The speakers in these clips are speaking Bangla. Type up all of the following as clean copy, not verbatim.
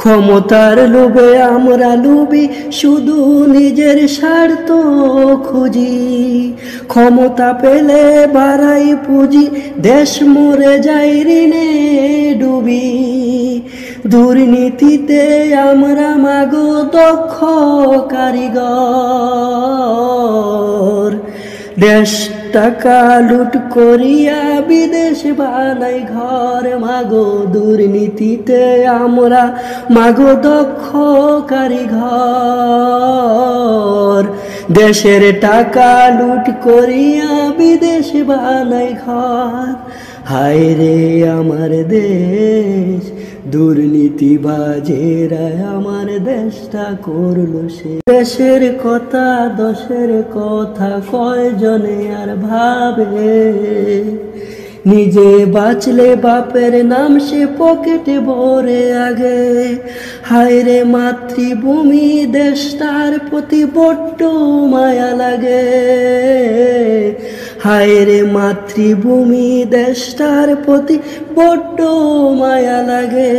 ক্ষমতার লোভে আমরা লোভী, শুধু নিজের স্বার্থ খুঁজি। ক্ষমতা পেলে বাড়াই পুঁজি, দেশ মরে যায় ঋণে ডুবি। দুর্নীতিতে আমরা মাগো দক্ষ কারিগর। দেশ টাকা লুট করিয়া বিদেশ বানাই ঘর। মাগো দুর্নীতিতে আমরা মাগো দক্ষ কারিগর। দেশের টাকা লুট করিয়া বিদেশ বানাই ঘর। হায় রে আমার দেশ, দুর্নীতিবাজেরা আমার দেশটা করলো সে। দেশের কথা দশের কথা কয়জনে আর ভাবে, নিজে বাঁচলে বাপের নাম সে পকেটে ভরে আগে। হায় রে মাতৃভূমি দেশটার প্রতি বড্ড মায়া লাগে। হায় রে মাতৃভূমি দেশটার প্রতি বড্ড মায়া লাগে।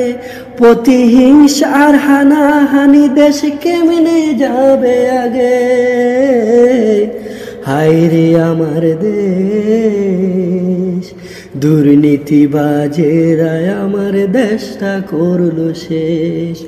প্রতিহিংসার হানাহানি দেশ কেমনে যাবে আগে। হায় রে আমার দেশ, দুর্নীতিবাজেরা আমার দেশটা করলো শেষ।